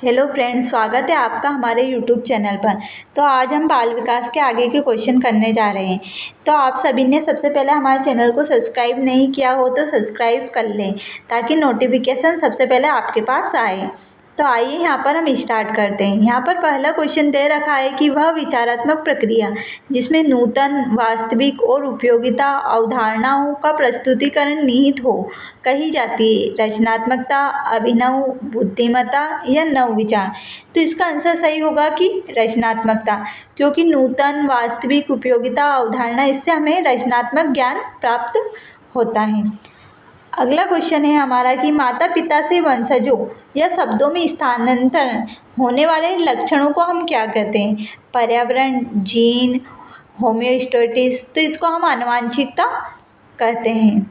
Hello friends, स्वागत है आपका हमारे यूट्यूब चैनल पर। तो आज हम बाल विकास के आगे के क्वेश्चन करने जा रहे हैं। तो आप सभी ने सबसे पहले हमारे चैनल को सब्सक्राइब नहीं किया हो तो सब्सक्राइब कर लें ताकि नोटिफिकेशन सबसे पहले आपके पास आए। तो आइए यहाँ पर हम स्टार्ट करते हैं। यहाँ पर पहला क्वेश्चन दे रखा है कि वह विचारात्मक प्रक्रिया जिसमें नूतन, वास्तविक और उपयोगिता अवधारणाओं का प्रस्तुतिकरण निहित हो कही जाती है। रचनात्मकता, अभिनव, बुद्धिमत्ता या नवविचार। तो इसका आंसर सही होगा कि रचनात्मकता, क्योंकि नूतन, वास्तविक, उपयोगिता अवधारणा, इससे हमें रचनात्मक ज्ञान प्राप्त होता है। अगला क्वेश्चन है हमारा कि माता पिता से वंशजों या शब्दों में स्थानांतरण होने वाले लक्षणों को हम क्या कहते हैं? पर्यावरण, जीन, होमियोस्टेसिस। तो इसको हम आनुवंशिकता कहते हैं।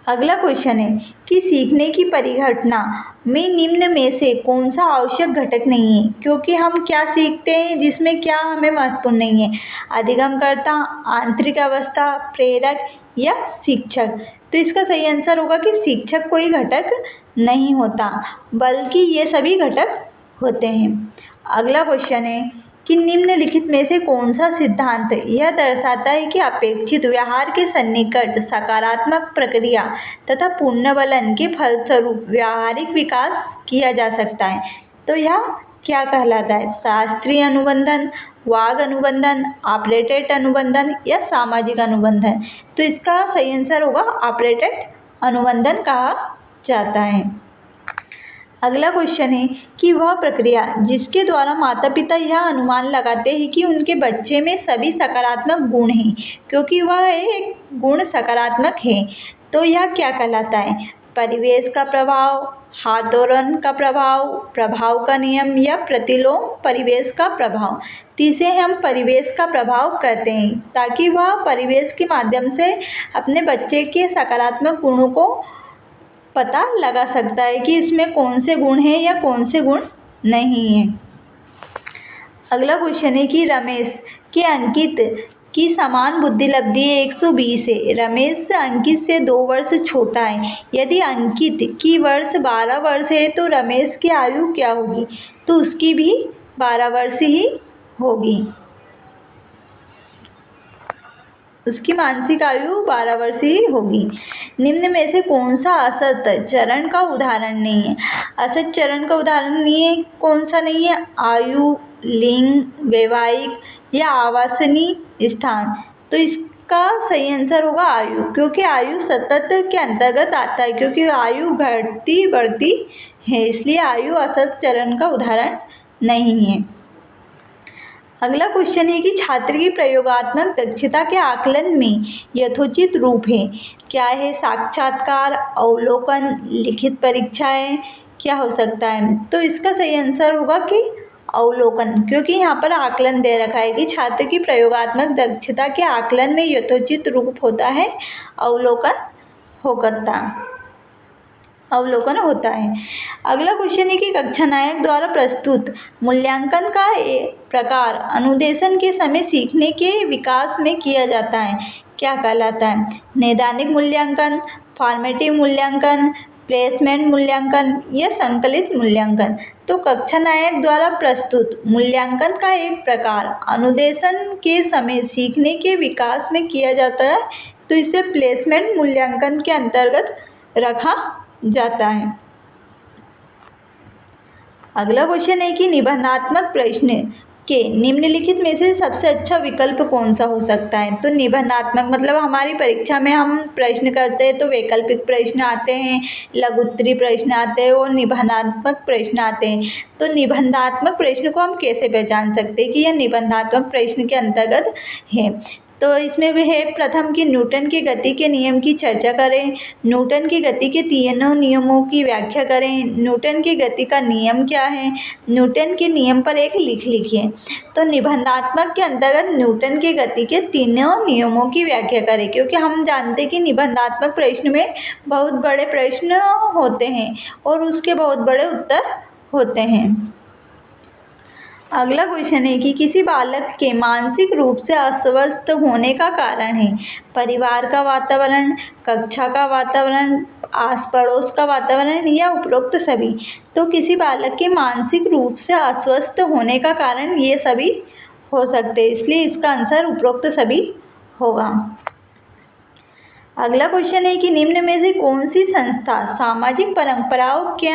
अगला क्वेश्चन है कि सीखने की परिघटना में निम्न में से कौन सा आवश्यक घटक नहीं है? क्योंकि हम क्या सीखते हैं जिसमें क्या हमें महत्वपूर्ण नहीं है? अधिगमकर्ता, आंतरिक अवस्था, प्रेरक या शिक्षक। तो इसका सही आंसर होगा कि शिक्षक कोई घटक नहीं होता, बल्कि ये सभी घटक होते हैं। अगला क्वेश्चन है कि निम्नलिखित में से कौन सा सिद्धांत यह दर्शाता है कि अपेक्षित व्यवहार के सन्निकट सकारात्मक प्रक्रिया तथा पुनर्वलन के फलस्वरूप व्यावहारिक विकास किया जा सकता है? तो यह क्या कहलाता है? शास्त्रीय अनुबंधन, वाग अनुबंधन, ऑपरेटेड अनुबंधन या सामाजिक अनुबंधन। तो इसका सही आंसर होगा ऑपरेटेड अनुबंधन कहा जाता है। अगला क्वेश्चन है कि वह प्रक्रिया जिसके द्वारा माता पिता यह अनुमान लगाते हैं कि उनके बच्चे में सभी सकारात्मक गुण हैं, क्योंकि वह एक गुण सकारात्मक है, तो यह क्या कहलाता है? परिवेश का प्रभाव, वातावरण का प्रभाव, प्रभाव का नियम या प्रतिलोम परिवेश का प्रभाव। तो इसे हम परिवेश का प्रभाव कहते हैं, ताकि वह परिवेश के माध्यम से अपने बच्चे के सकारात्मक गुणों को पता लगा सकता है कि इसमें कौन से गुण हैं या कौन से गुण नहीं हैं। अगला क्वेश्चन है कि रमेश के अंकित की समान बुद्धि लब्धि 120 है। रमेश अंकित से 2 वर्ष छोटा है। यदि अंकित की वर्ष 12 वर्ष है तो रमेश की आयु क्या होगी? तो उसकी भी 12 वर्ष ही होगी। उसकी मानसिक आयु 12 वर्ष ही होगी। निम्न में से कौन सा असत चरण का उदाहरण नहीं है? असत चरण का उदाहरण नहीं है, कौन सा नहीं है? आयु, लिंग, वैवाहिक या आवासनीय स्थान। तो इसका सही आंसर होगा आयु, क्योंकि आयु सतत के अंतर्गत आता है, क्योंकि आयु घटती बढ़ती है, इसलिए आयु असत चरण का उदाहरण नहीं है। अगला क्वेश्चन है कि छात्र की प्रयोगात्मक दक्षता के आकलन में यथोचित रूप है। क्या है? साक्षात्कार, अवलोकन, लिखित परीक्षाएं, क्या हो सकता है? तो इसका सही आंसर होगा कि अवलोकन, क्योंकि यहाँ पर आकलन दे रखा है कि छात्र की प्रयोगात्मक दक्षता के आकलन में यथोचित रूप होता है अवलोकन होता है। अगला क्वेश्चन है कि कक्षा नायक द्वारा प्रस्तुत मूल्यांकन का एक प्रकार अनुदेशन के समय सीखने के विकास में किया जाता है, क्या कहलाता है? नैदानिक मूल्यांकन, फॉर्मेटिव मूल्यांकन, प्लेसमेंट मूल्यांकन या संकलित मूल्यांकन। तो कक्षा नायक द्वारा प्रस्तुत मूल्यांकन का एक प्रकार अनुदेशन के समय सीखने के विकास में किया जाता है, तो इसे प्लेसमेंट मूल्यांकन के अंतर्गत रखा जाता है। अगला क्वेश्चन है कि निबंधात्मक प्रश्न के निम्नलिखित में से सबसे अच्छा विकल्प कौन सा हो सकता है? तो निबंधात्मक मतलब हमारी परीक्षा में हम प्रश्न करते हैं तो वैकल्पिक प्रश्न आते हैं, लघुत्तरीय प्रश्न आते हैं और निबंधात्मक प्रश्न आते हैं। तो निबंधात्मक प्रश्न को हम कैसे पहचान सकते हैं कि यह निबंधात्मक प्रश्न के अंतर्गत है? तो इसमें भी है, प्रथम कि न्यूटन की गति के नियम की चर्चा करें, न्यूटन की गति के तीनों नियमों की व्याख्या करें, न्यूटन की गति का नियम क्या है, न्यूटन के नियम पर एक लेख लिखिए। तो निबंधात्मक के अंतर्गत न्यूटन की गति के तीनों नियमों की व्याख्या करें, क्योंकि हम जानते हैं कि निबंधात्मक प्रश्न में बहुत बड़े प्रश्न होते हैं और उसके बहुत बड़े उत्तर होते हैं। अगला क्वेश्चन है कि किसी बालक के मानसिक रूप से अस्वस्थ होने का कारण है परिवार का वातावरण, कक्षा का वातावरण, आस पड़ोस का वातावरण या उपरोक्त सभी। तो किसी बालक के मानसिक रूप से अस्वस्थ होने का कारण ये सभी हो सकते हैं, इसलिए इसका आंसर उपरोक्त सभी होगा। अगला क्वेश्चन है कि निम्न में से कौन सी संस्था सामाजिक परंपराओं के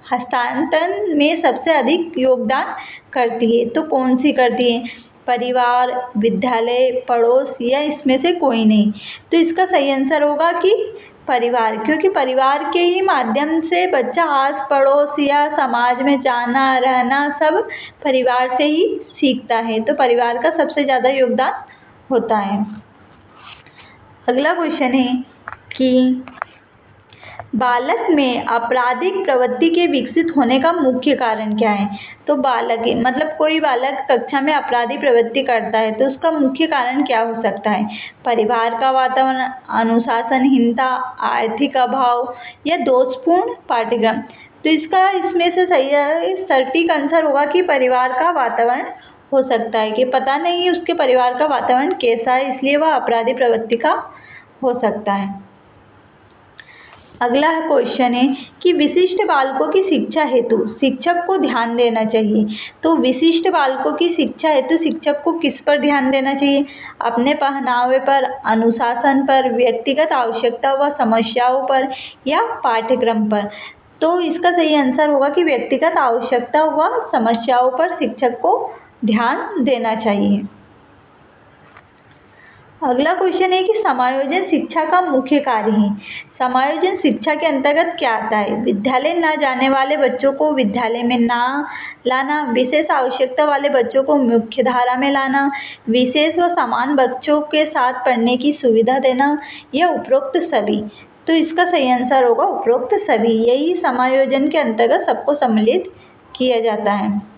हस्तांतरण में सबसे अधिक योगदान करती है। तो कौन सी करती है? परिवार, विद्यालय, पड़ोस या इसमें से कोई नहीं। तो इसका सही आंसर होगा कि परिवार, क्योंकि परिवार के ही माध्यम से बच्चा आस पड़ोस या समाज में जाना रहना सब परिवार से ही सीखता है। तो परिवार का सबसे ज़्यादा योगदान होता है। अगला क्वेश्चन है कि बालक में आपराधिक प्रवृत्ति के विकसित होने का मुख्य कारण क्या है। तो बालक मतलब कोई बालक कक्षा में अपराधी प्रवृत्ति करता है तो उसका मुख्य कारण क्या हो सकता है? परिवार का वातावरण, अनुशासनहीनता, आर्थिक अभाव या दोषपूर्ण पाठ्यक्रम। तो इसका इसमें से सही सटीक आंसर होगा कि परिवार का वातावरण हो सकता है कि पता नहीं उसके परिवार का वातावरण कैसा है, इसलिए वह अपराधी प्रवृत्ति का हो सकता है। अगला क्वेश्चन है कि विशिष्ट बालकों की शिक्षा हेतु शिक्षक को ध्यान देना चाहिए। तो विशिष्ट बालकों की शिक्षा हेतु शिक्षक को किस पर ध्यान देना चाहिए? अपने पहनावे पर, अनुशासन पर, व्यक्तिगत आवश्यकता व समस्याओं पर या पाठ्यक्रम पर। तो इसका सही आंसर होगा कि व्यक्तिगत आवश्यकता व समस्याओं पर शिक्षक को ध्यान देना चाहिए। अगला क्वेश्चन है कि समायोजन शिक्षा का मुख्य कार्य है। समायोजन शिक्षा के अंतर्गत क्या आता है? विद्यालय न जाने वाले बच्चों को विद्यालय में ना लाना, विशेष आवश्यकता वाले बच्चों को मुख्य धारा में लाना, विशेष व समान बच्चों के साथ पढ़ने की सुविधा देना या उपरोक्त सभी। तो इसका सही आंसर होगा उपरोक्त सभी। यही समायोजन के अंतर्गत सबको सम्मिलित किया जाता है।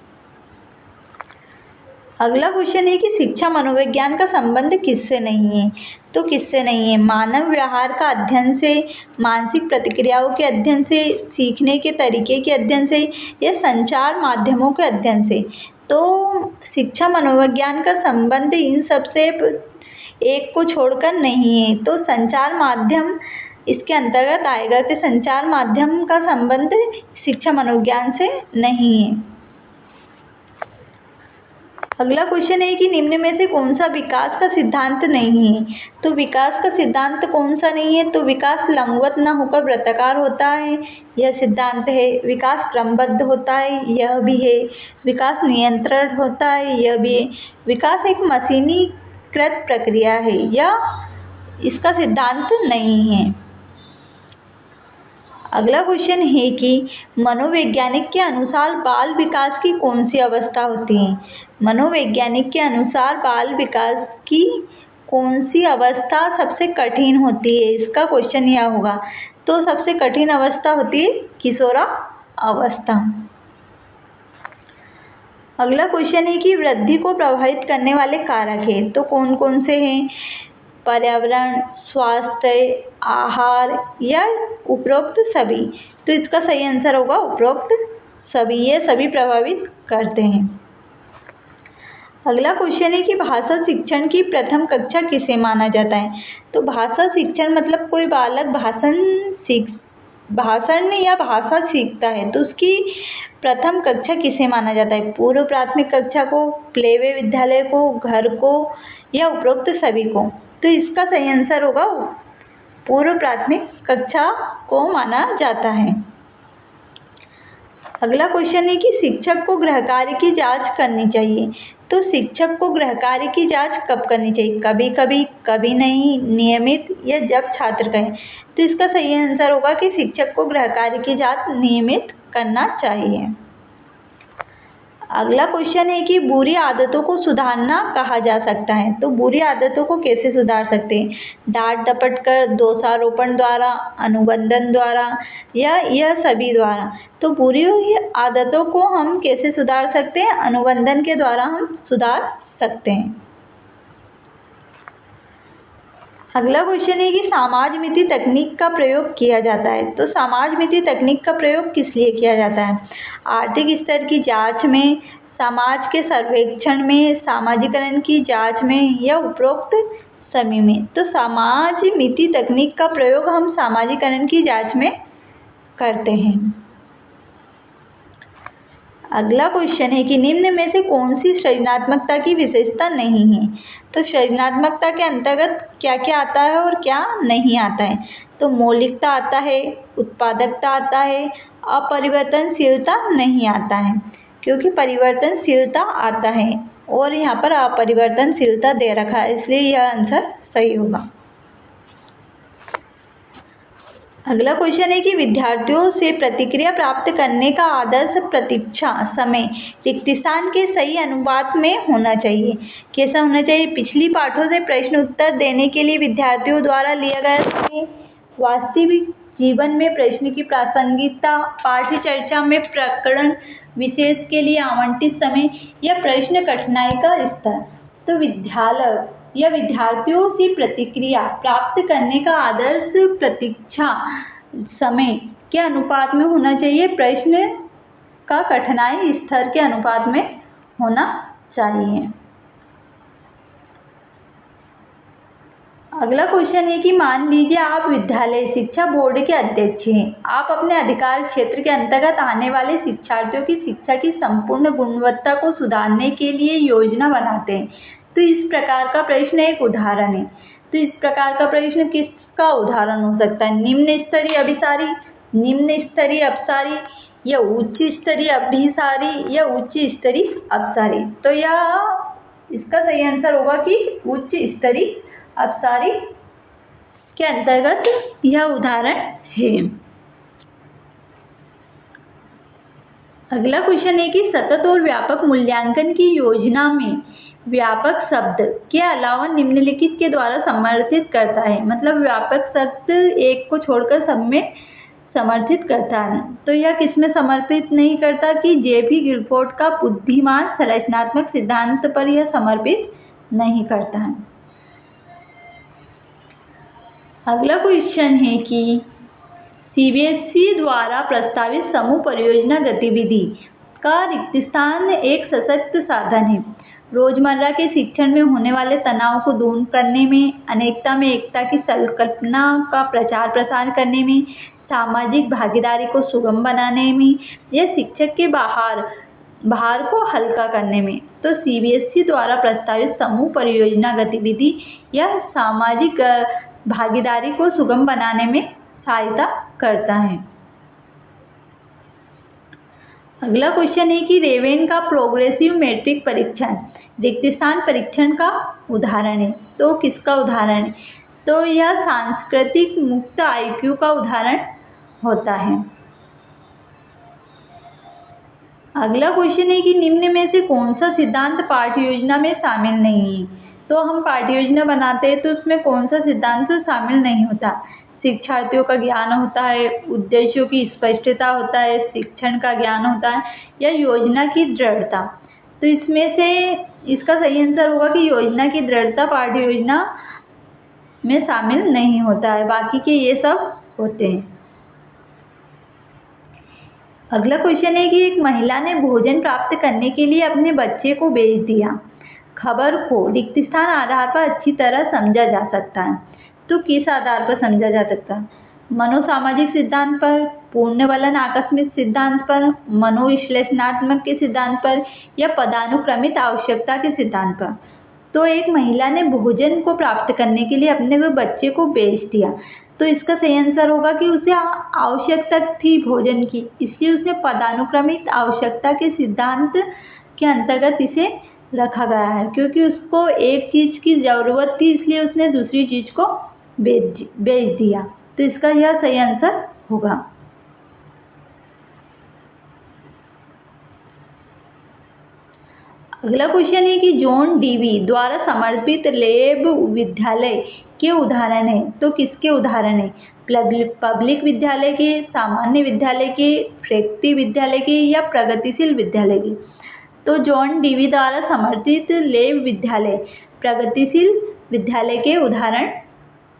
अगला क्वेश्चन है कि शिक्षा मनोविज्ञान का संबंध किससे नहीं है। तो किससे नहीं है? मानव व्यवहार का अध्ययन से, मानसिक प्रतिक्रियाओं के अध्ययन से, सीखने के तरीके के अध्ययन से या संचार माध्यमों के अध्ययन से। तो शिक्षा मनोविज्ञान का संबंध इन सब से एक को छोड़कर नहीं है। तो संचार माध्यम इसके अंतर्गत आएगा कि संचार माध्यम का संबंध शिक्षा मनोविज्ञान से नहीं है। अगला क्वेश्चन है कि निम्न में से कौन सा विकास का सिद्धांत नहीं है। तो विकास का सिद्धांत कौन सा नहीं है? तो विकास लंबवत न होकर वृत्ताकार होता है, यह सिद्धांत है। विकास क्रमबद्ध होता है, यह भी है। विकास नियंत्रण होता है, यह भी है। विकास एक मशीनीकृत प्रक्रिया है, यह इसका सिद्धांत नहीं है। अगला क्वेश्चन है कि मनोवैज्ञानिक के अनुसार बाल विकास की कौन सी अवस्था होती है। मनोवैज्ञानिक के अनुसार बाल विकास की कौन सी अवस्था सबसे कठिन होती है? इसका क्वेश्चन यह होगा। तो सबसे कठिन अवस्था होती है किशोरा अवस्था। अगला क्वेश्चन है कि वृद्धि को प्रभावित करने वाले कारक है। तो कौन कौन से हैं? पर्यावरण, स्वास्थ्य, आहार या उपरोक्त सभी। तो इसका सही आंसर होगा उपरोक्त सभी। ये सभी प्रभावित करते हैं। अगला क्वेश्चन है कि भाषा शिक्षण की प्रथम कक्षा किसे माना जाता है। तो भाषा शिक्षण मतलब कोई बालक भाषण या भाषा सीखता है तो उसकी प्रथम कक्षा किसे माना जाता है? पूर्व प्राथमिक कक्षा को, प्लेवे विद्यालय को, घर को या उपरोक्त सभी को। तो इसका सही आंसर होगा पूर्व प्राथमिक कक्षा को माना जाता है। अगला क्वेश्चन है कि शिक्षक को गृह कार्य की जांच करनी चाहिए। तो शिक्षक को गृह कार्य की जांच कब करनी चाहिए? कभी कभी, कभी नहीं, नियमित या जब छात्र कहें। तो इसका सही आंसर होगा कि शिक्षक को गृह कार्य की जांच नियमित करना चाहिए। अगला क्वेश्चन है कि बुरी आदतों को सुधारना कहा जा सकता है। तो बुरी आदतों को कैसे सुधार सकते हैं? डांट डपट कर, दोषारोपण द्वारा, अनुबंधन द्वारा या यह सभी द्वारा। तो बुरी आदतों को हम कैसे सुधार सकते हैं? अनुबंधन के द्वारा हम सुधार सकते हैं। अगला क्वेश्चन है कि समाज मिति तकनीक का प्रयोग किया जाता है। तो समाज मिति तकनीक का प्रयोग किस लिए किया जाता है? आर्थिक स्तर की जांच में, समाज के सर्वेक्षण में, सामाजिकरण की जांच में या उपरोक्त सभी में। तो समाज मिति तकनीक का प्रयोग हम सामाजिकरण की जांच में करते हैं। अगला क्वेश्चन है कि निम्न में से कौन सी सृजनात्मकता की विशेषता नहीं है। तो सृजनात्मकता के अंतर्गत क्या क्या आता है और क्या नहीं आता है। तो मौलिकता आता है, उत्पादकता आता है, अपरिवर्तनशीलता नहीं आता है, क्योंकि परिवर्तनशीलता आता है और यहाँ पर अपरिवर्तनशीलता दे रखा है, इसलिए यह आंसर सही होगा। अगला क्वेश्चन है कि विद्यार्थियों से प्रतिक्रिया प्राप्त करने का आदर्श प्रतीक्षा समय रिक्त स्थान के सही अनुपात में होना चाहिए। कैसा होना चाहिए। पिछली पाठों से प्रश्न उत्तर देने के लिए विद्यार्थियों द्वारा लिया गया समय, वास्तविक जीवन में प्रश्न की प्रासंगिकता, पाठ्य चर्चा में प्रकरण विशेष के लिए आवंटित समय या प्रश्न कठिनाई का स्तर। तो विद्यालय या विद्यार्थियों से प्रतिक्रिया प्राप्त करने का आदर्श प्रतीक्षा समय के अनुपात में होना चाहिए, प्रश्न का कठिनाई स्तर के अनुपात में होना चाहिए। अगला क्वेश्चन है कि मान लीजिए आप विद्यालय शिक्षा बोर्ड के अध्यक्ष हैं। आप अपने अधिकार क्षेत्र के अंतर्गत आने वाले शिक्षार्थियों की शिक्षा की संपूर्ण गुणवत्ता को सुधारने के लिए योजना बनाते हैं। तो इस प्रकार का प्रश्न एक उदाहरण है। तो इस प्रकार का प्रश्न किसका उदाहरण हो सकता है। निम्न स्तरीय अभिसारी, निम्न स्तरीय अपसारी या उच्च स्तरीय अभिसारी या उच्च स्तरीय अपसारी। तो यह इसका सही आंसर होगा कि उच्च स्तरीय अपसारी के अंतर्गत यह उदाहरण है। अगला क्वेश्चन है कि सतत और व्यापक मूल्यांकन की योजना में व्यापक शब्द के अलावा निम्नलिखित के द्वारा समर्थित करता है। मतलब व्यापक शब्द एक को छोड़कर सब में समर्थित करता है। तो यह किसमें समर्पित नहीं करता कि जे.पी. गिलफोर्ड का बुद्धिमान संरचनात्मक सिद्धांत पर यह समर्पित नहीं करता है। अगला क्वेश्चन है कि सीबीएसई द्वारा प्रस्तावित समूह परियोजना गतिविधि का रिक्त स्थान एक सशक्त साधन है। रोजमर्रा के शिक्षण में होने वाले तनाव को दूर करने में, अनेकता में एकता की संकल्पना का प्रचार प्रसार करने में, सामाजिक भागीदारी को सुगम बनाने में या शिक्षक के भार को हल्का करने में। तो सीबीएसई द्वारा प्रस्तावित समूह परियोजना गतिविधि या सामाजिक भागीदारी को सुगम बनाने में सहायता करता है। अगला क्वेश्चन है कि रेवेन का प्रोग्रेसिव मैट्रिक परीक्षण रिक्त स्थान परीक्षण का उदाहरण है। तो किसका उदाहरण है। तो यह सांस्कृतिक मुक्त आईक्यू का उदाहरण होता है। अगला क्वेश्चन है कि निम्न में से कौन सा सिद्धांत पाठ्य योजना में शामिल नहीं है। तो हम पाठ्य योजना बनाते हैं तो उसमें कौन सा सिद्धांत शामिल नहीं होता। शिक्षार्थियों का ज्ञान होता है, उद्देश्यों की स्पष्टता होता है, शिक्षण का ज्ञान होता है या योजना की दृढ़ता। तो इसमें से इसका सही आंसर होगा कि योजना की दृढ़ता पाठ्य योजना में शामिल नहीं होता है, बाकी के ये सब होते हैं। अगला क्वेश्चन है कि एक महिला ने भोजन प्राप्त करने के लिए अपने बच्चे को बेच दिया। खबर को रिक्त स्थान आधार पर अच्छी तरह समझा जा सकता है। तो किस आधार पर समझा जा सकता है। मनोसामाजिक सिद्धांत पर, पूर्णवलन आकस्मिक सिद्धांत पर, मनोविश्लेषणात्मक के सिद्धांत पर या पदानुक्रमित आवश्यकता के सिद्धांत पर। तो एक महिला ने भोजन को प्राप्त करने के लिए अपने बच्चे को बेच दिया। तो इसका सही आंसर होगा कि उसे आवश्यकता थी भोजन की, इसलिए उसने पदानुक्रमित आवश्यकता के सिद्धांत के अंतर्गत इसे रखा गया है, क्योंकि उसको एक चीज की जरूरत थी इसलिए उसने दूसरी चीज को बेच दिया। तो इसका यह सही आंसर होगा। अगला क्वेश्चन है कि जॉन डीवी द्वारा समर्पित लेब विद्यालय के उदाहरण है। तो किसके उदाहरण है। पब्लिक विद्यालय के, सामान्य विद्यालय के, प्रगति विद्यालय के या प्रगतिशील विद्यालय के। तो जॉन डीवी द्वारा समर्थित लेब विद्यालय प्रगतिशील विद्यालय के उदाहरण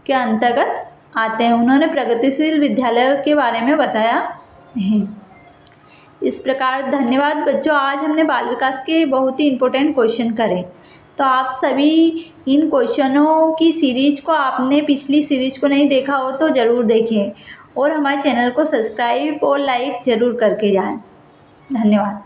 के अंतर्गत आते हैं। उन्होंने प्रगतिशील विद्यालय के बारे में बताया है। इस प्रकार धन्यवाद बच्चों, आज हमने बाल विकास के बहुत ही इम्पोर्टेंट क्वेश्चन करे। तो आप सभी इन क्वेश्चनों की सीरीज को, आपने पिछली सीरीज को नहीं देखा हो तो ज़रूर देखें और हमारे चैनल को सब्सक्राइब और लाइक ज़रूर करके जाएं। धन्यवाद।